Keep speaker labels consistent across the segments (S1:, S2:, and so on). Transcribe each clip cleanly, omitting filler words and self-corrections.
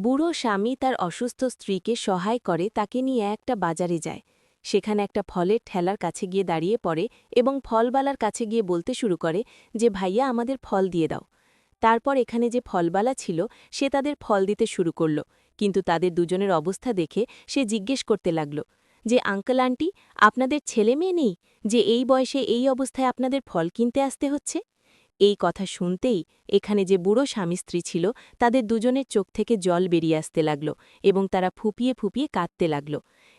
S1: বুড়ো স্বামী তার অসুস্থ স্ত্রীকে সহায় করে তাকে নিয়ে একটা বাজারে যায়। সেখানে একটা ফলের ঠেলার কাছে গিয়ে দাঁড়িয়ে পড়ে এবং ফলবালার কাছে গিয়ে বলতে শুরু করে যে ভাইয়া আমাদের ফল দিয়ে দাও। তারপর এখানে যে ফলবালা ছিল সে তাদের ফল দিতে শুরু করল, কিন্তু তাদের দুজনের অবস্থা দেখে সে জিজ্ঞেস করতে লাগল যে আঙ্কেল আন্টি, আপনাদের ছেলে মেয়ে নেই যে এই বয়সে এই অবস্থায় আপনাদের ফল কিনতে আসতে হচ্ছে? এই কথা শুনতেই এখানে যে বুড়ো স্বামী স্ত্রী ছিল তাদের দুজনের চোখ থেকে জল বেরিয়ে আসতে লাগল এবং তারা ফুপিয়ে ফুপিয়ে কাঁদতে লাগল।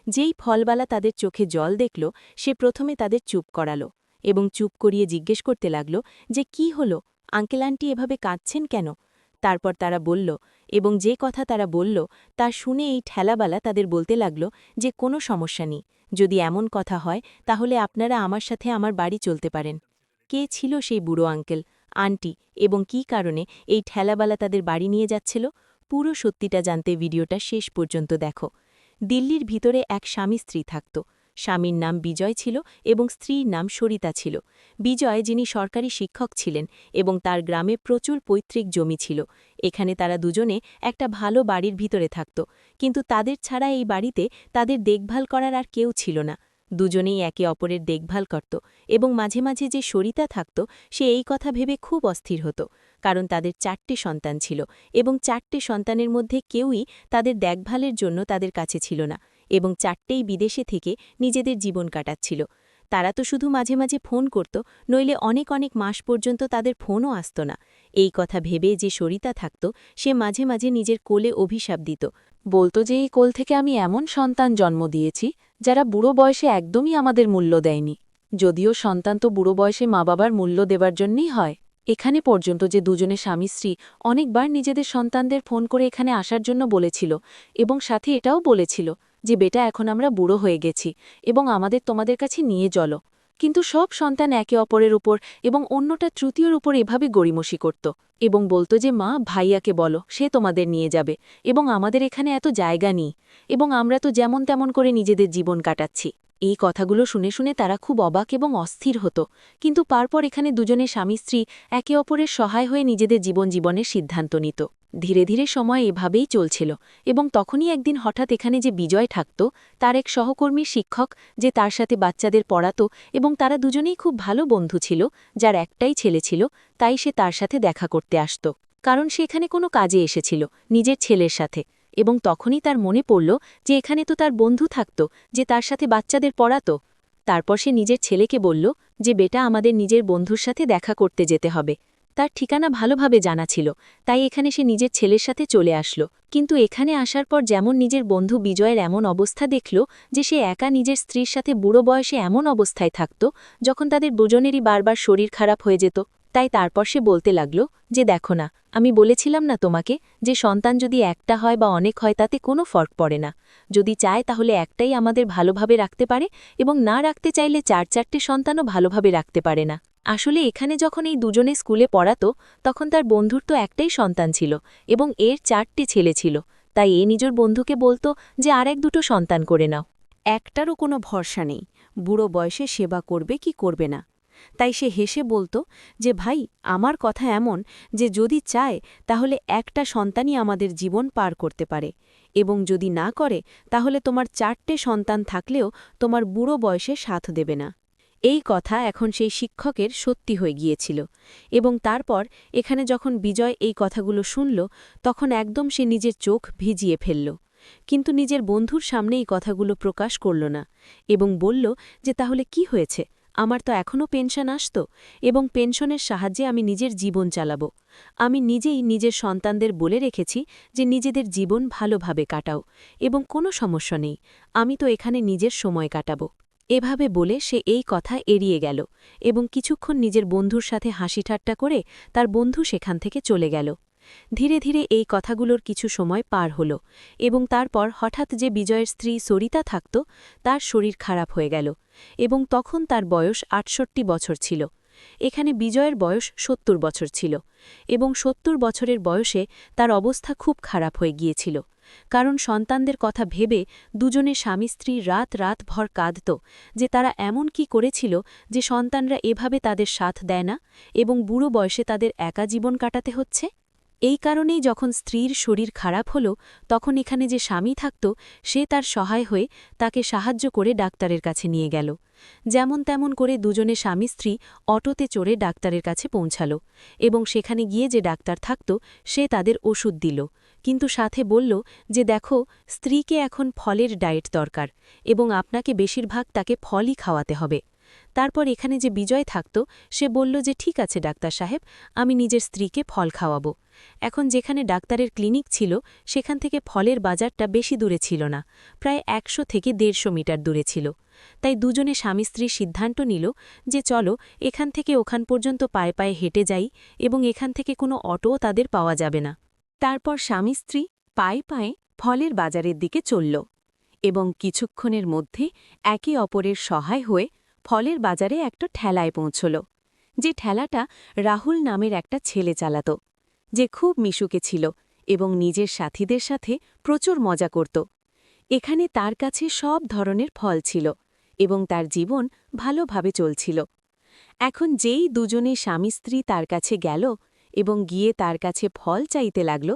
S1: যেই ফলবালা তাদের চোখে জল দেখল সে প্রথমে তাদের চুপ করালো এবং চুপ করিয়ে জিজ্ঞেস করতে লাগল যে কি হলো, আঙ্কেল আন্টি এভাবে কাঁদছেন কেন? তারপর তারা বলল, এবং যে কথা তারা বলল তা শুনে এই ঠেলাবালা তাদের বলতে লাগল যে কোনো সমস্যা নেই, যদি এমন কথা হয় তাহলে আপনারা আমার সাথে আমার বাড়ি চলতে পারেন। কে ছিল সেই বুড়ো আঙ্কেল আন্টি এবং কী কারণে এই ঠেলাবালা তাদের বাড়ি নিয়ে যাচ্ছিল? পুরো সত্যিটা জানতে ভিডিওটা শেষ পর্যন্ত দেখো। দিল্লির ভিতরে এক স্বামী স্ত্রী থাকত। স্বামীর নাম বিজয় ছিল এবং স্ত্রীর নাম সরিতা ছিল। বিজয় যিনি সরকারি শিক্ষক ছিলেন এবং তার গ্রামে প্রচুর পৈতৃক জমি ছিল। এখানে তারা দুজনে একটা ভালো বাড়ির ভিতরে থাকত, কিন্তু তাদের ছাড়া এই বাড়িতে তাদের দেখভাল করার আর কেউ ছিল না। দুজনেই একে অপরের দেখভাল করত এবং মাঝে মাঝে যে সরিতা থাকত সে এই কথা ভেবে খুব অস্থির হতো, কারণ তাদের 4টে সন্তান ছিল এবং 4টে সন্তানের মধ্যে কেউই তাদের দেখভালের জন্য তাদের কাছে ছিল না এবং 4টেই বিদেশে থেকে নিজেদের জীবন কাটাচ্ছিল। তারা তো শুধু মাঝে মাঝে ফোন করত, নইলে অনেক অনেক মাস পর্যন্ত তাদের ফোনও আসত না। এই কথা ভেবে যে সরিতা থাকত সে মাঝে মাঝে নিজের কোলে অভিশাপ দিত, বলতো যে এই কোল থেকে আমি এমন সন্তান জন্ম দিয়েছি যারা বুড়ো বয়সে একদমই আমাদের মূল্য দেয়নি। যদিও সন্তান তো বুড়ো বয়সে মা বাবার মূল্য দেবার জন্যই হয়। এখানে পর্যন্ত যে দুজনে স্বামী স্ত্রী অনেকবার নিজেদের সন্তানদের ফোন করে এখানে আসার জন্য বলেছিল এবং সাথে এটাও বলেছিল যে বেটা এখন আমরা বুড়ো হয়ে গেছি এবং আমাদের তোমাদের কাছে নিয়ে চলো, কিন্তু সব সন্তান একে অপরের উপর এবং অন্যটা তৃতীয়র উপর এভাবে গড়িমসি করত এবং বলতো যে মা ভাইয়াকে বলো সে তোমাদের নিয়ে যাবে এবং আমাদের এখানে এত জায়গা নেই এবং আমরা তো যেমন তেমন করে নিজেদের জীবন কাটাচ্ছি। এই কথাগুলো শুনে শুনে তারা খুব অবাক এবং অস্থির হতো, কিন্তু তারপর এখানে দুজনে স্বামী স্ত্রী একে অপরের সহায় হয়ে নিজেদের জীবনের সিদ্ধান্ত নিত। ধীরে ধীরে সময় এভাবেই চলছিল এবং তখনই একদিন হঠাৎ এখানে যে বিজয় থাকত তার এক সহকর্মীর শিক্ষক যে তার সাথে বাচ্চাদের পড়াতো এবং তারা দুজনেই খুব ভালো বন্ধু ছিল, যার একটাই ছেলে ছিল, তাই সে তার সাথে দেখা করতে আসত, কারণ সে এখানে কোনো কাজে এসেছিল নিজের ছেলের সাথে। এবং তখনই তার মনে পড়ল যে এখানে তো তার বন্ধু থাকত যে তার সাথে বাচ্চাদের পড়াতো। তারপর সে নিজের ছেলেকে বলল যে বেটা আমাদের নিজের বন্ধুর সাথে দেখা করতে যেতে হবে। তার ঠিকানা ভালোভাবে জানা ছিল, তাই এখানে সে নিজের ছেলের সাথে চলে আসলো। কিন্তু এখানে আসার পর যেমন নিজের বন্ধু বিজয়ের এমন অবস্থা দেখল যে সে একা নিজের স্ত্রীর সাথে বুড়ো বয়সে এমন অবস্থায় থাকত যখন তাদের দুজনেরই বারবার শরীর খারাপ হয়ে যেত, তাই তারপর সে বলতে লাগল যে দেখো না, আমি বলেছিলাম না তোমাকে যে সন্তান যদি একটা হয় বা অনেক হয় তাতে কোনো ফর্ক পড়ে না, যদি চায় তাহলে একটাই আমাদের ভালোভাবে রাখতে পারে এবং না রাখতে চাইলে 4-4টে সন্তানও ভালোভাবে রাখতে পারে না। আসলে এখানে যখন এই দুজনে স্কুলে পড়াতো তখন তার বন্ধুর তো একটাই সন্তান ছিল এবং এর 4টে ছেলে ছিল, তাই এ নিজের বন্ধুকে বলতো যে আর 1-2 সন্তান করে নাও। একটারও কোনো ভরসা নেই, বুড়ো বয়সে সেবা করবে কি করবে না। তাই সে হেসে বলতো যে ভাই, আমার কথা এমন যে যদি চায় তাহলে একটা সন্তানই আমাদের জীবন পার করতে পারে, এবং যদি না করে তাহলে তোমার 4টে সন্তান থাকলেও তোমার বুড়ো বয়সে সাথ দেবে না। এই কথা এখন সেই শিক্ষকের সত্যি হয়ে গিয়েছিল এবং তারপর এখানে যখন বিজয় এই কথাগুলো শুনল তখন একদম সে নিজের চোখ ভিজিয়ে ফেলল, কিন্তু নিজের বন্ধুর সামনে এই কথাগুলো প্রকাশ করল না এবং বলল যে তাহলে কি হয়েছে, আমার তো এখনও পেনশন আসত এবং পেনশনের সাহায্যে আমি নিজের জীবন চালাব। আমি নিজেই নিজের সন্তানদের বলে রেখেছি যে নিজেদের জীবন ভালোভাবে কাটাও এবং কোনো সমস্যা নেই, আমি তো এখানে নিজের সময় কাটাব। এভাবে বলে সে এই কথা এড়িয়ে গেল এবং কিছুক্ষণ নিজের বন্ধুর সাথে হাসি ঠাট্টা করে তার বন্ধু সেখান থেকে চলে গেল। ধীরে ধীরে এই কথাগুলোর কিছু সময় পার হল এবং তারপর হঠাৎ যে বিজয়ের স্ত্রী সরিতা থাকত তার শরীর খারাপ হয়ে গেল এবং তখন তার বয়স ৬৮ বছর ছিল। এখানে বিজয়ের বয়স ৭০ বছর ছিল এবং ৭০ বছরের বয়সে তার অবস্থা খুব খারাপ হয়ে গিয়েছিল, কারণ সন্তানদের কথা ভেবে দুজনে স্বামী স্ত্রী রাত রাত ভর কাঁদত যে তারা এমন কি করেছিল যে সন্তানরা এভাবে তাদের সাথ দেয় না এবং বুড়ো বয়সে তাদের একা জীবন কাটাতে হচ্ছে। এই কারণেই যখন স্ত্রীর শরীর খারাপ হল তখন এখানে যে স্বামী থাকত সে তার সহায় হয়ে তাকে সাহায্য করে ডাক্তারের কাছে নিয়ে গেল। যেমন তেমন করে দুজনে স্বামী স্ত্রী অটোতে চড়ে ডাক্তারের কাছে পৌঁছাল এবং সেখানে গিয়ে যে ডাক্তার থাকত সে তাদের ওষুধ দিল, কিন্তু সাথে বলল যে দেখো, স্ত্রীকে এখন ফলের ডায়েট দরকার এবং আপনাকে বেশিরভাগ তাকে ফলই খাওয়াতে হবে। তারপর এখানে যে বিজয় থাকত সে বলল যে ঠিক আছে ডাক্তার সাহেব, আমি নিজের স্ত্রীকে ফল খাওয়াবো। এখন যেখানে ডাক্তারের ক্লিনিক ছিল সেখান থেকে ফলের বাজারটা বেশি দূরে ছিল না, প্রায় ১০০ থেকে ১৫০ মিটার দূরে ছিল। তাই দুজনে স্বামী স্ত্রী সিদ্ধান্ত নিল যে চলো এখান থেকে ওখান পর্যন্ত পায়ে পায়ে হেঁটে যাই এবং এখান থেকে কোনো অটোও তাদের পাওয়া যাবে না। তারপর স্বামী স্ত্রী পায়ে পায়ে ফলের বাজারের দিকে চলল এবং কিছুক্ষণের মধ্যে একে অপরের সহায় হয়ে ফলের বাজারে একটা ঠেলায় পৌঁছল, যে ঠেলাটা রাহুল নামের একটা ছেলে চালাত, যে খুব মিশুকে ছিল এবং নিজের সাথীদের সাথে প্রচুর মজা করত। এখানে তার কাছে সব ধরনের ফল ছিল এবং তার জীবন ভালোভাবে চলছিল। এখন যেই দুজনে স্বামী স্ত্রী তার কাছে গেল এবং গিয়ে তার কাছে ফল চাইতে লাগল,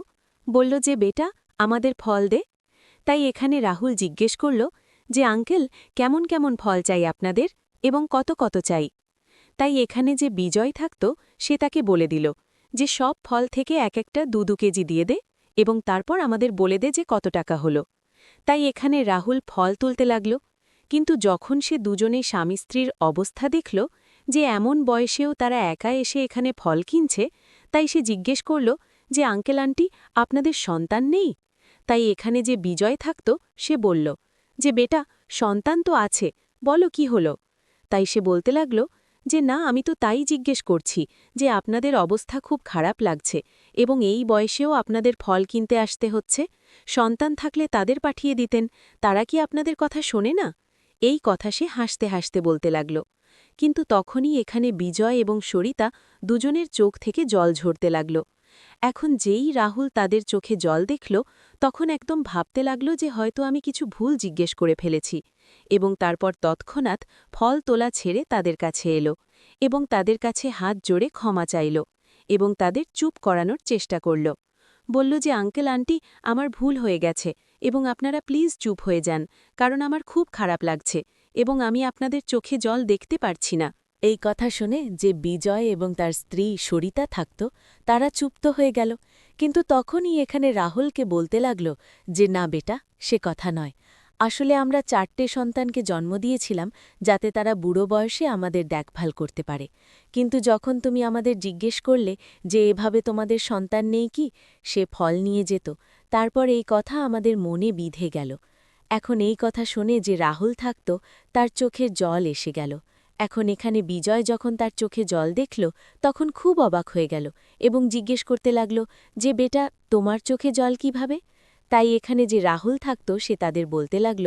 S1: বলল যে বেটা, আমাদের ফল দে। তাই এখানে রাহুল জিজ্ঞেস করল যে আঙ্কেল, কেমন কেমন ফল চাই আপনাদের এবং কত কত চাই। তাই এখানে যে বিজয় থাকত সে তাকে বলে দিল যে সব ফল থেকে এক একটা ২ কেজি দিয়ে দে এবং তারপর আমাদের বলে দে যে কত টাকা হলো। তাই এখানে রাহুল ফল তুলতে লাগল, কিন্তু যখন সে দুজনে স্বামী স্ত্রীর অবস্থা দেখল যে এমন বয়সেও তারা একা এসে এখানে ফল কিনছে, তাই সে জিজ্ঞেস করল যে আঙ্কেল আন্টি, আপনাদের সন্তান নেই? তাই এখানে যে বিজয় থাকত সে বলল যে বেটা, সন্তান তো আছে, বলো কি হলো। তাই সে বলতে লাগল যে না, আমি তো তাই জিজ্ঞেস করছি যে আপনাদের অবস্থা খুব খারাপ লাগছে এবং এই বয়সেও আপনাদের ফল কিনতে আসতে হচ্ছে। সন্তান থাকলে তাদের পাঠিয়ে দিতেন, তারা কি আপনাদের কথা শোনে না? এই কথা সে হাসতে হাসতে বলতে লাগল। কিন্তু তখনই এখানে বিজয় এবং সরিতা দুজনের চোখ থেকে জল ঝরতে লাগল। এখন যেই রাহুল তাদের চোখে জল দেখল তখন একদম ভাবতে লাগল যে হয়তো আমি কিছু ভুল জিজ্ঞেস করে ফেলেছি, এবং তারপর তৎক্ষণাৎ ফল তোলা ছেড়ে তাদের কাছে এলো এবং তাদের কাছে হাত জোড়ে ক্ষমা চাইল এবং তাদের চুপ করানোর চেষ্টা করল। বলল যে আঙ্কেল আন্টি, আমার ভুল হয়ে গেছে এবং আপনারা প্লিজ চুপ হয়ে যান, কারণ আমার খুব খারাপ লাগছে এবং আমি আপনাদের চোখে জল দেখতে পারছি না। এই কথা শুনে যে বিজয় এবং তার স্ত্রী সরিতা থাকত তারা চুপ হয়ে গেল, কিন্তু তখনই এখানে রাহুলকে বলতে লাগল যে না বেটা, সে কথা নয়। আসলে আমরা ৪টে সন্তানকে জন্ম দিয়েছিলাম যাতে তারা বুড়ো বয়সে আমাদের দেখভাল করতে পারে, কিন্তু যখন তুমি আমাদের জিজ্ঞেস করলে যে এভাবে তোমাদের সন্তান নেই কি, সে ফল নিয়ে যেত। তারপর এই কথা আমাদের মনে বিঁধে গেল। এখন এই কথা শুনে যে রাহুল থাকত তার চোখে জল এসে গেল। এখন এখানে বিজয় যখন তার চোখে জল দেখল তখন খুব অবাক হয়ে গেল এবং জিজ্ঞেস করতে লাগল যে বেটা, তোমার চোখে জল কিভাবে? তাই এখানে যে রাহুল থাকত সে তাদের বলতে লাগল,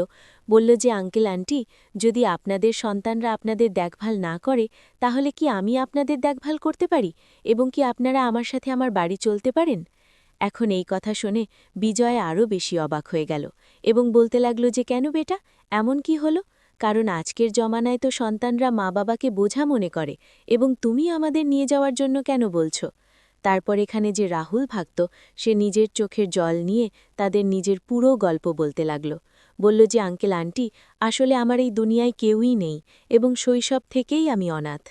S1: বলল যে আঙ্কেল আন্টি, যদি আপনাদের সন্তানরা আপনাদের দেখভাল না করে তাহলে কি আমি আপনাদের দেখভাল করতে পারি এবং কি আপনারা আমার সাথে আমার বাড়ি চলতে পারেন? এখন এই কথা শুনে বিজয় আরও বেশি অবাক হয়ে গেল এবং বলতে লাগল যে কেন বেটা, এমন কি হলো? কারণ আজকের জমানায় তো সন্তানরা মা বাবাকে বোঝা মনে করে এবং তুমি আমাদের নিয়ে যাওয়ার জন্য কেন বলছো? তারপর এখানে যে রাহুল ভাগত সে নিজের চোখের জল নিয়ে তাদের নিজের পুরো গল্প বলতে লাগল। বলল যে আঙ্কেল আন্টি, আসলে আমার এই দুনিয়ায় কেউই নেই এবং শৈশব থেকেই আমি অনাথ।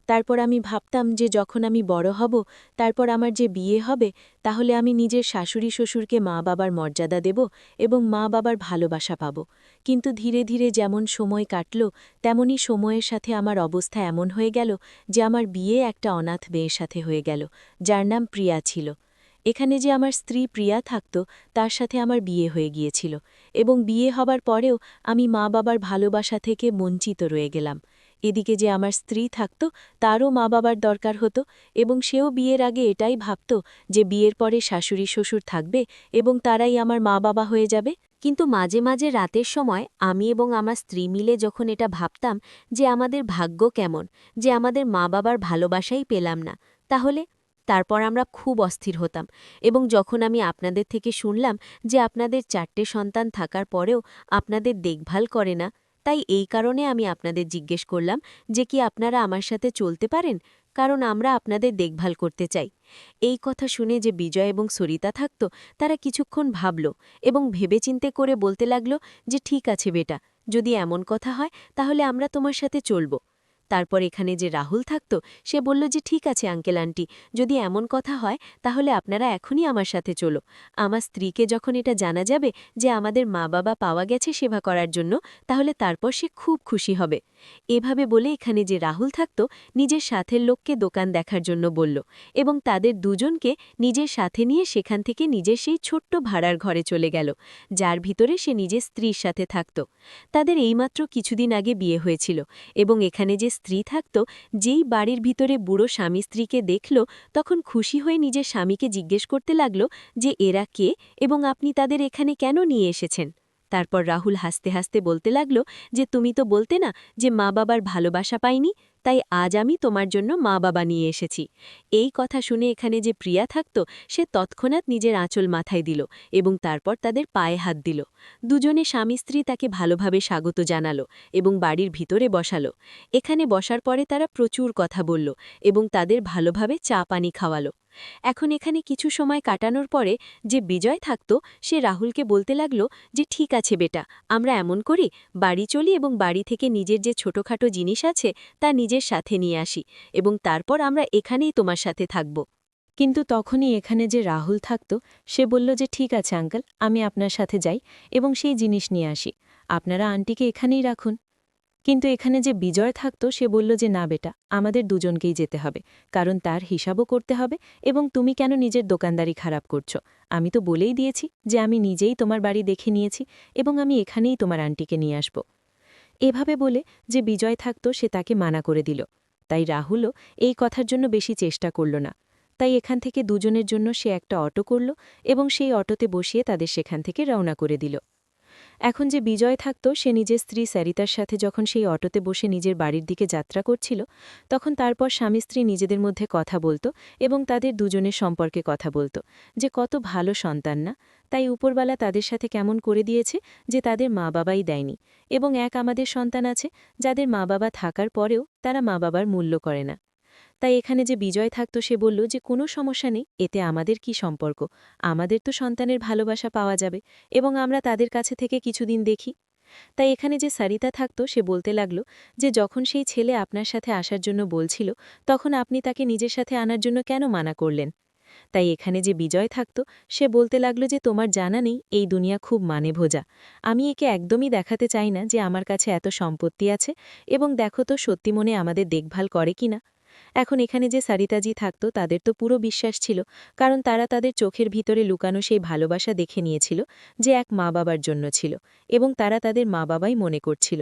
S1: তারপর আমি ভাবতাম যে যখন আমি বড় হব, তারপর আমার যে বিয়ে হবে, তাহলে আমি নিজের শাশুড়ি শ্বশুরকে মা বাবার মর্যাদা দেব এবং মা বাবার ভালোবাসা পাব। কিন্তু ধীরে ধীরে যেমন সময় কাটল তেমনি সময়ের সাথে আমার অবস্থা এমন হয়ে গেল যে আমার বিয়ে একটা অনাথ মেয়ের সাথে হয়ে গেল, যার নাম প্রিয়া ছিল। এখানে যে আমার স্ত্রী প্রিয়া থাকত তার সাথে আমার বিয়ে হয়ে গিয়েছিল এবং বিয়ে হবার পরেও আমি মা বাবার ভালোবাসা থেকে বঞ্চিত রয়ে গেলাম। এদিকে যে আমার স্ত্রী থাকত তারও মা বাবার দরকার হতো এবং সেও বিয়ের আগে এটাই ভাবত যে বিয়ের পরে শাশুড়ি শ্বশুর থাকবে এবং তারাই আমার মা বাবা হয়ে যাবে। কিন্তু মাঝে মাঝে রাতের সময় আমি এবং আমার স্ত্রী মিলে যখন এটা ভাবতাম যে আমাদের ভাগ্য কেমন, যে আমাদের মা বাবার ভালোবাসাই পেলাম না, তাহলে তারপর আমরা খুব অস্থির হতাম এবং যখন আমি আপনাদের থেকে শুনলাম যে আপনাদের ৪টে সন্তান থাকার পরেও আপনাদের দেখভাল করে না, তাই এই কারণে আমি আপনাদের জিজ্ঞেস করলাম যে কি আপনারা আমার সাথে চলতে পারেন, কারণ আমরা আপনাদের দেখভাল করতে চাই। এই কথা শুনে যে বিজয় এবং সরিতা থাকত, তারা কিছুক্ষণ ভাবল এবং ভেবেচিন্তে করে বলতে লাগল যে ঠিক আছে বেটা, যদি এমন কথা হয় তাহলে আমরা তোমার সাথে চলব। তারপর এখানে যে রাহুল থাকত, সে বলল যে ঠিক আছে আঙ্কেল আন্টি, যদি এমন কথা হয় তাহলে আপনারা এখনই আমার সাথে চলো। আমার স্ত্রীকে যখন এটা জানা যাবে যে আমাদের মা বাবা পাওয়া গেছে সেবা করার জন্য, তাহলে তারপর সে খুব খুশি হবে। এভাবে বলে এখানে যে রাহুল থাকত, নিজের সাথের লোককে দোকান দেখার জন্য বলল এবং তাদের দুজনকে নিজের সাথে নিয়ে সেখান থেকে নিজের সেই ছোট্ট ভাড়ার ঘরে চলে গেল, যার ভিতরে সে নিজের স্ত্রীর সাথে থাকত। তাদের এইমাত্র কিছুদিন আগে বিয়ে হয়েছিল এবং এখানে যে স্ত্রী থাকত, যেই বাড়ির ভিতরে বুড়ো স্বামী স্ত্রীকে দেখল, তখন খুশি হয়ে নিজের স্বামীকে জিজ্ঞেস করতে লাগল যে এরা কে এবং আপনি তাদের এখানে কেন নিয়ে এসেছেন। তারপর রাহুল হাসতে হাসতে বলতে লাগল যে তুমি তো বলতে না যে মা বাবার ভালোবাসা পাইনি, তাই আজ আমি তোমার জন্য মা বাবা নিয়ে এসেছি। এই কথা শুনে এখানে যে প্রিয়া থাকত, সে তৎক্ষণাৎ নিজের আঁচল মাথায় দিল এবং তারপর তাদের পায়ে হাত দিল। দুজনে স্বামী স্ত্রী তাকে ভালোভাবে স্বাগত জানালো এবং বাড়ির ভিতরে বসালো। এখানে বসার পরে তারা প্রচুর কথা বলল এবং তাদের ভালোভাবে চা পানি খাওয়ালো। এখন এখানে কিছু সময় কাটানোর পরে যে বিজয় থাকত, সে রাহুলকে বলতে লাগল যে ঠিক আছে বেটা, আমরা এমন করি, বাড়ি চলি এবং বাড়ি থেকে নিজের যে ছোটখাটো জিনিস আছে তা নিজের সাথে নিয়ে আসি এবং তারপর আমরা এখানেই তোমার সাথে থাকব। কিন্তু তখনই এখানে যে রাহুল থাকত, সে বলল যে ঠিক আছে আঙ্কেল, আমি আপনার সাথে যাই এবং সেই জিনিস নিয়ে আসি, আপনারা আন্টিকে এখানেই রাখুন। কিন্তু এখানে যে বিজয় থাকত, সে বলল যে না বেটা, আমাদের দুজনকেই যেতে হবে, কারণ তার হিসাবও করতে হবে এবং তুমি কেন নিজের দোকানদারি খারাপ করছো? আমি তো বলেই দিয়েছি যে আমি নিজেই তোমার বাড়ি দেখে নিয়েছি এবং আমি এখানেই তোমার আন্টিকে নিয়ে আসব। এভাবে বলে যে বিজয় থাকত, সে তাকে মানা করে দিল। তাই রাহুলও এই কথার জন্য বেশি চেষ্টা করল না। তাই এখান থেকে দুজনের জন্য সে একটা অটো করল এবং সেই অটোতে বসিয়ে তাদের সেখান থেকে রওনা করে দিল। এখন যে বিজয় থাকত, সে নিজের স্ত্রী সরিতার সাথে যখন সেই অটোতে বসে নিজের বাড়ির দিকে যাত্রা করছিল, তখন তারপর স্বামী স্ত্রী নিজেদের মধ্যে কথা বলত এবং তাদের দুজনের সম্পর্কে কথা বলত যে কত ভালো সন্তান না, তাই উপরবালা তাদের সাথে কেমন করে দিয়েছে যে তাদের মা বাবাই দেয়নি এবং এক আমাদের সন্তান আছে যাদের মা বাবা থাকার পরেও তারা মা বাবার মূল্য করে না। তাই এখানে যে বিজয় থাকত, সে বলল যে কোনো সমস্যা নেই, এতে আমাদের কি সম্পর্ক, আমাদের তো সন্তানের ভালোবাসা পাওয়া যাবে এবং আমরা তাদের কাছে থেকে কিছুদিন দেখি। তাই এখানে যে সরিতা থাকত, সে বলতে লাগল যে যখন সেই ছেলে আপনার সাথে আসার জন্য বলছিল, তখন আপনি তাকে নিজের সাথে আনার জন্য কেন মানা করলেন? তাই এখানে যে বিজয় থাকত, সে বলতে লাগল যে তোমার জানা নেই এই দুনিয়া খুব মানে ভোজা, আমি একে একদমই দেখাতে চাই না যে আমার কাছে এত সম্পত্তি আছে এবং দেখো তো সত্যি মনে আমাদের দেখভাল করে কিনা। এখন এখানে যে সরিতাজি থাকত, তাদের তো পুরো বিশ্বাস ছিল, কারণ তারা তাদের চোখের ভিতরে লুকানো সেই ভালোবাসা দেখে নিয়েছিল যে এক মা বাবার জন্য ছিল এবং তারা তাদের মা বাবাই মনে করছিল।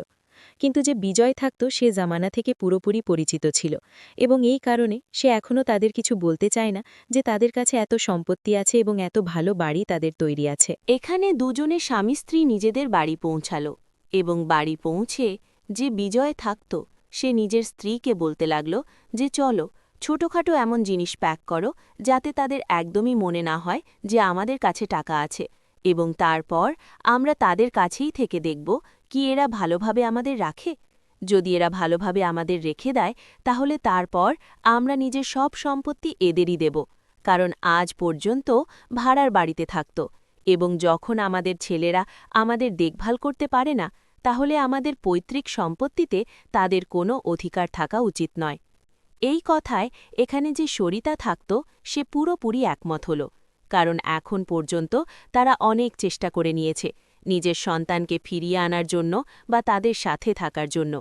S1: কিন্তু যে বিজয় থাকত, সে জামানা থেকে পুরোপুরি পরিচিত ছিল এবং এই কারণে সে এখনও তাদের কিছু বলতে চায় না যে তাদের কাছে এত সম্পত্তি আছে এবং এত ভালো বাড়ি তাদের তৈরি আছে। এখানে দুজনে স্বামী স্ত্রী নিজেদের বাড়ি পৌঁছাল এবং বাড়ি পৌঁছে যে বিজয় থাকত, সে নিজের স্ত্রীকে বলতে লাগল যে চলো, ছোটখাটো এমন জিনিস প্যাক করো যাতে তাদের একদমই মনে না হয় যে আমাদের কাছে টাকা আছে, এবং তারপর আমরা তাদের কাছেই থেকে দেখব কি এরা ভালোভাবে আমাদের রাখে। যদি এরা ভালোভাবে আমাদের রেখে দেয়, তাহলে তারপর আমরা নিজের সব সম্পত্তি এদেরই দেব, কারণ আজ পর্যন্ত ভাড়ার বাড়িতে থাকত এবং যখন আমাদের ছেলেরা আমাদের দেখভাল করতে পারে না, তাহলে আমাদের পৈতৃক সম্পত্তিতে তাদের কোনো অধিকার থাকা উচিত নয়। এই কথায় এখানে যে সরিতা থাকত, সে পুরোপুরি একমত হল, কারণ এখন পর্যন্ত তারা অনেক চেষ্টা করে নিয়েছে নিজের সন্তানকে ফিরিয়ে আনার জন্য বা তাদের সাথে থাকার জন্য।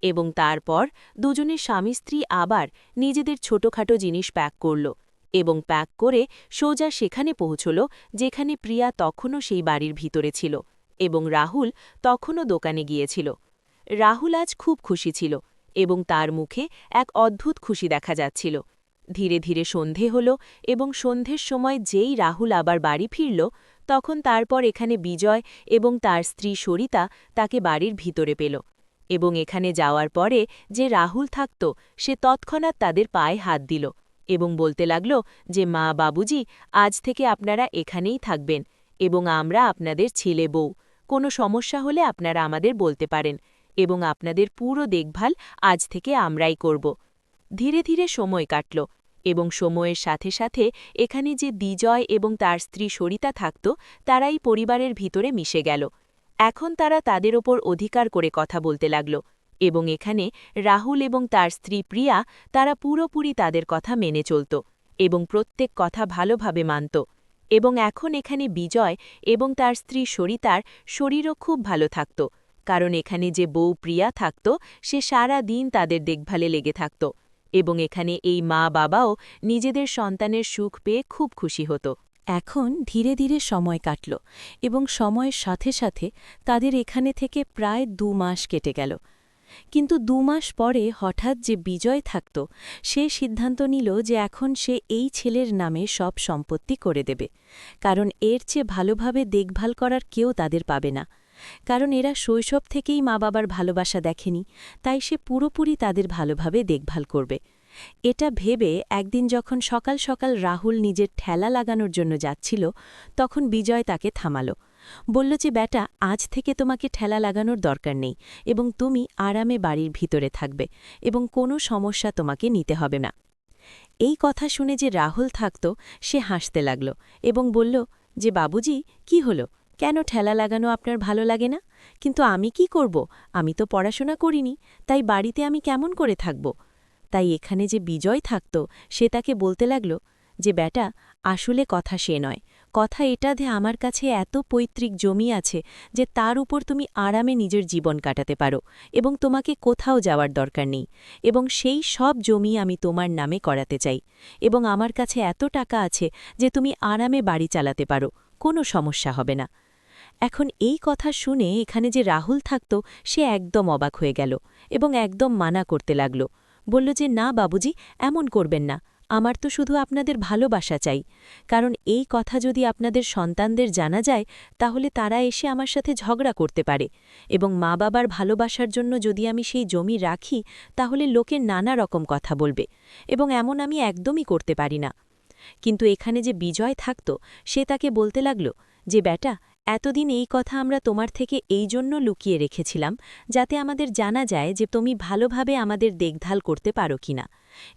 S1: এবং তারপর দুজনের স্বামী স্ত্রী আবার নিজেদের ছোটখাটো জিনিস প্যাক করল এবং প্যাক করে সোজা সেখানে পৌঁছল যেখানে প্রিয়া তখনও সেই বাড়ির ভিতরে ছিল এবং রাহুল তখনও দোকানে গিয়েছিল। রাহুল আজ খুব খুশি ছিল এবং তার মুখে এক অদ্ভুত খুশি দেখা যাচ্ছিল। ধীরে ধীরে সন্ধে হল এবং সন্ধের সময় যেই রাহুল আবার বাড়ি ফিরল, তখন তারপর এখানে বিজয় এবং তার স্ত্রী সরিতা তাকে বাড়ির ভিতরে পেল এবং এখানে যাওয়ার পরে যে রাহুল থাকত, সে তৎক্ষণাৎ তাদের পায়ে হাত দিল এবং বলতে লাগল যে মা বাবুজি, আজ থেকে আপনারা এখানেই থাকবেন এবং আমরা আপনাদের ছেলে বউ, কোনো সমস্যা হলে আপনারা আমাদের বলতে পারেন এবং আপনাদের পুরো দেখভাল আজ থেকে আমরাই করব। ধীরে ধীরে সময় কাটল এবং সময়ের সাথে সাথে এখানে যে বিজয় এবং তার স্ত্রী সরিতা থাকত তারাই পরিবারের ভিতরে মিশে গেল। এখন তারা তাদের ওপর অধিকার করে কথা বলতে লাগল এবং এখানে রাহুল এবং তার স্ত্রী প্রিয়া তারা পুরোপুরি তাদের কথা মেনে চলত এবং প্রত্যেক কথা ভালোভাবে মানত। এবং এখন এখানে বিজয় এবং তার স্ত্রী সরিতার শরীরও খুব ভালো থাকত, কারণ এখানে যে বউ প্রিয়া থাকত সে সারা দিন তাদের দেখভালে লেগে থাকত এবং এখানে এই মা বাবাও নিজেদের সন্তানের সুখ পেয়ে খুব খুশি হতো। এখন ধীরে ধীরে সময় কাটল এবং সময়ের সাথে সাথে তাদের এখানে থেকে প্রায় 2 মাস কেটে গেল। কিন্তু 2 মাস পরে হঠাৎ যে বিজয় থাকত সে সিদ্ধান্ত নিল যে এখন সে এই ছেলের নামে সব সম্পত্তি করে দেবে, কারণ এর চেয়ে ভালোভাবে দেখভাল করার কেউ তাদের পাবে না। কারণ এরা শৈশব থেকেই মা বাবার ভালোবাসা দেখেনি, তাই সে পুরোপুরি তাদের ভালোভাবে দেখভাল করবে। এটা ভেবে একদিন যখন সকাল সকাল রাহুল নিজের ঠেলা লাগানোর জন্য যাচ্ছিল তখন বিজয় তাকে থামালো। বলল যে বেটা, আজ থেকে তোমাকে ঠেলা লাগানোর দরকার নেই এবং তুমি আরামে বাড়ির ভিতরে থাকবে এবং কোনো সমস্যা তোমাকে নিতে হবে না। এই কথা শুনে যে রাহুল থাকত সে হাসতে লাগল এবং বলল যে বাবুজি, কি হলো, কেন ঠেলা লাগানো আপনার ভালো লাগে না? কিন্তু আমি কি করব? আমি তো পড়াশোনা করিনি, তাই বাড়িতে আমি কেমন করে থাকব? তাই এখানে যে বিজয় থাকত সে তাকে বলতে লাগল যে বেটা, আসলে কথা সে নয়, কথা এটা যে আমার কাছে এত পৈতৃক জমি আছে যে তার উপর তুমি আরামে নিজের জীবন কাটাতে পারো এবং তোমাকে কোথাও যাওয়ার দরকার নেই, এবং সেই সব জমি আমি তোমার নামে করাতে চাই এবং আমার কাছে এত টাকা আছে যে তুমি আরামে বাড়ি চালাতে পারো, কোনো সমস্যা হবে না। এখন এই কথা শুনে এখানে যে রাহুল থাকত সে একদম অবাক হয়ে গেল এবং একদম মানা করতে লাগল। বলল যে না বাবুজি, এমন করবেন না, আমার তো শুধু আপনাদের ভালোবাসা চাই, কারণ এই কথা যদি আপনাদের সন্তানদের জানা যায় তাহলে তারা এসে আমার সাথে ঝগড়া করতে পারে এবং মা বাবার ভালোবাসার জন্য যদি আমি সেই জমি রাখি তাহলে লোকের নানা রকম কথা বলবে এবং এমন আমি একদমই করতে পারি না। কিন্তু এখানে যে বিজয় থাকত সে তাকে বলতে লাগল যে বেটা, এতদিন এই কথা আমরা তোমার থেকে এই জন্য লুকিয়ে রেখেছিলাম যাতে আমাদের জানা যায় যে তুমি ভালোভাবে আমাদের দেখভাল করতে পারো কিনা,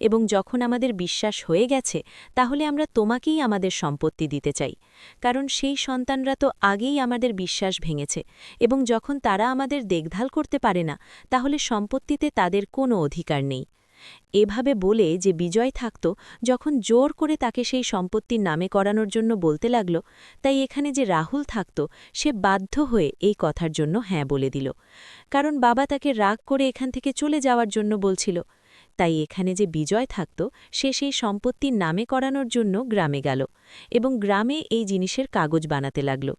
S1: এবং যখন আমাদের বিশ্বাস হয়ে গেছে তাহলে আমরা তোমাকেই আমাদের সম্পত্তি দিতে চাই, কারণ সেই সন্তানরা তো আগেই আমাদের বিশ্বাস ভেঙেছে এবং যখন তারা আমাদের দেখভাল করতে পারে না তাহলে সম্পত্তিতে তাদের কোনো অধিকার নেই। এভাবে বলে যে বিজয় থাকত যখন জোর করে তাকে সেই সম্পত্তির নামে করানোর জন্য বলতে লাগল, তাই এখানে যে রাহুল থাকত সে বাধ্য হয়ে এই কথার জন্য হ্যাঁ বলে দিল, কারণ বাবা তাকে রাগ করে এখান থেকে চলে যাওয়ার জন্য বলছিল। তাই এখানে যে বিজয় থাকত সে সেই সম্পত্তির নামে করানোর জন্য গ্রামে গেল এবং গ্রামে এই জিনিসের কাগজ বানাতে লাগল।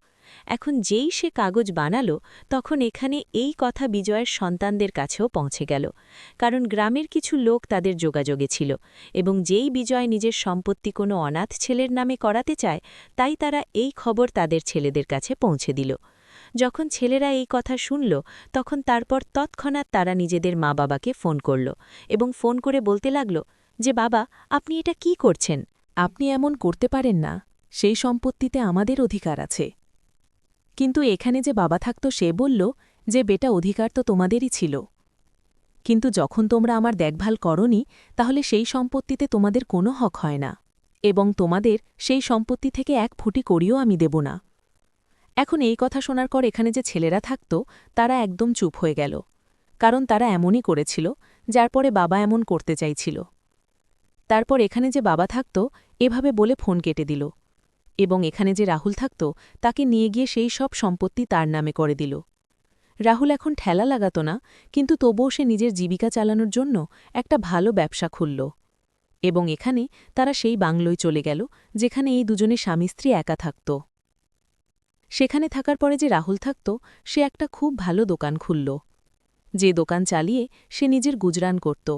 S1: এখন যেই সে কাগজ বানালো তখন এখানে এই কথা বিজয়ের সন্তানদের কাছেও পৌঁছে গেল, কারণ গ্রামের কিছু লোক তাদের যোগাযোগে ছিল এবং যেই বিজয় নিজের সম্পত্তি কোনো অনাথ ছেলের নামে করাতে চায় তাই তারা এই খবর তাদের ছেলেদের কাছে পৌঁছে দিল। যখন ছেলেরা এই কথা শুনল তখন তারপর তৎক্ষণাৎ তারা নিজেদের মা বাবাকে ফোন করল এবং ফোন করে বলতে লাগল যে বাবা, আপনি এটা কি করছেন? আপনি এমন করতে পারেন না, সেই সম্পত্তিতে আমাদের অধিকার আছে। কিন্তু এখানে যে বাবা থাকত সে বলল যে বেটা, অধিকার তো তোমাদেরই ছিল, কিন্তু যখন তোমরা আমার দেখভাল করনি তাহলে সেই সম্পত্তিতে তোমাদের কোনো হক হয় না এবং তোমাদের সেই সম্পত্তি থেকে এক ফুটি করিও আমি দেব না। এখন এই কথা শোনার পর এখানে যে ছেলেরা থাকত তারা একদম চুপ হয়ে গেল, কারণ তারা এমনই করেছিল যার পরে বাবা এমন করতে চাইছিল। তারপর এখানে যে বাবা থাকত এভাবে বলে ফোন কেটে দিল এবং এখানে যে রাহুল থাকত তাকে নিয়ে গিয়ে সেই সব সম্পত্তি তার নামে করে দিল। রাহুল এখন ঠেলা লাগাত না, কিন্তু তবুও সে নিজের জীবিকা চালানোর জন্য একটা ভালো ব্যবসা খুলল এবং এখানে তারা সেই বাংলোয় চলে গেল যেখানে এই দুজনে স্বামী স্ত্রী একা থাকত। সেখানে থাকার পরে যে রাহুল থাকত সে একটা খুব ভালো দোকান খুলল, যে দোকান চালিয়ে সে নিজের গুজরান করত।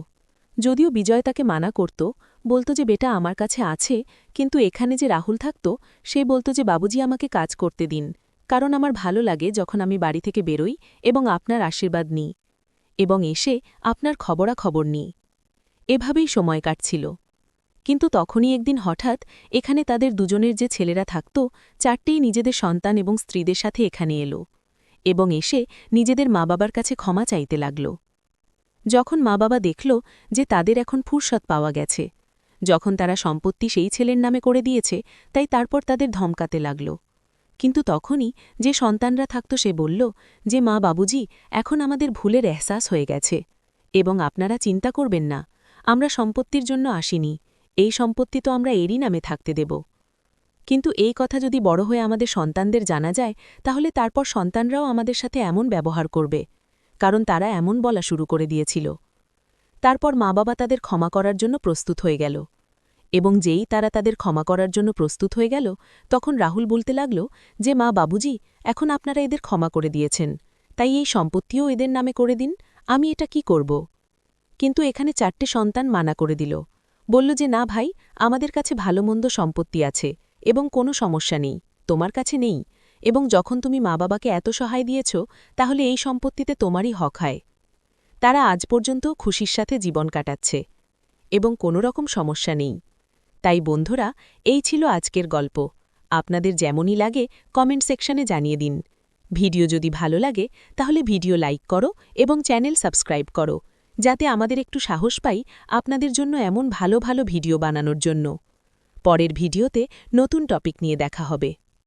S1: যদিও বিজয় তাকে মানা করত, বলত যে বেটা, আমার কাছে আছে, কিন্তু এখানে যে রাহুল থাকত সে বলত যে বাবুজি, আমাকে কাজ করতে দিন, কারণ আমার ভালো লাগে যখন আমি বাড়ি থেকে বেরোই এবং আপনার আশীর্বাদ নিই এবং এসে আপনার খবরাখবর নিই। এভাবেই সময় কাটছিল। কিন্তু তখনই একদিন হঠাৎ এখানে তাদের দুজনের যে ছেলেরা থাকত চারটেই নিজেদের সন্তান এবং স্ত্রীদের সাথে এখানে এলো এবং এসে নিজেদের মা বাবার কাছে ক্ষমা চাইতে লাগল। যখন মা বাবা দেখল যে তাদের এখন ফুরসত পাওয়া গেছে, যখন তারা সম্পত্তি সেই ছেলের নামে করে দিয়েছে, তাই তারপর তাদের ধমকাতে লাগল। কিন্তু তখনই যে সন্তানরা থাকত সে বলল যে মা বাবুজি, এখন আমাদের ভুলের এহসাস হয়ে গেছে এবং আপনারা চিন্তা করবেন না, আমরা সম্পত্তির জন্য আসিনি, এই সম্পত্তি তো আমরা এরই নামে থাকতে দেব। কিন্তু এই কথা যদি বড় হয়ে আমাদের সন্তানদের জানা যায়, তাহলে তারপর সন্তানরাও আমাদের সাথে এমন ব্যবহার করবে, কারণ তারা এমন বলা শুরু করে দিয়েছিল। তারপর মা বাবা তাদের ক্ষমা করার জন্য প্রস্তুত হয়ে গেল, এবং যেই তারা তাদের ক্ষমা করার জন্য প্রস্তুত হয়ে গেল, তখন রাহুল বলতে লাগল যে মা বাবুজি, এখন আপনারা এদের ক্ষমা করে দিয়েছেন, তাই এই সম্পত্তিও এদের নামে করে দিন, আমি এটা কি করব। কিন্তু এখানে 4টে সন্তান মানা করে দিল, বলল যে না ভাই, আমাদের কাছে ভালো মন্দ সম্পত্তি আছে এবং কোনো সমস্যা নেই, তোমার কাছে নেই, এবং যখন তুমি মা বাবাকে এত সহায় দিয়েছ, তাহলে এই সম্পত্তিতে তোমারই হক হয়। তারা আজ পর্যন্ত খুশির সাথে জীবন কাটাচ্ছে এবং কোনো রকম সমস্যা নেই। তাই বন্ধুরা, এই ছিল আজকের গল্প। আপনাদের যেমনই লাগে কমেন্ট সেকশনে জানিয়ে দিন। ভিডিও যদি ভালো লাগে তাহলে ভিডিও লাইক করো এবং চ্যানেল সাবস্ক্রাইব করো, যাতে আমাদের একটু সাহস পাই আপনাদের জন্য এমন ভালো ভালো ভিডিও বানানোর জন্য। পরের ভিডিওতে নতুন টপিক নিয়ে দেখা হবে।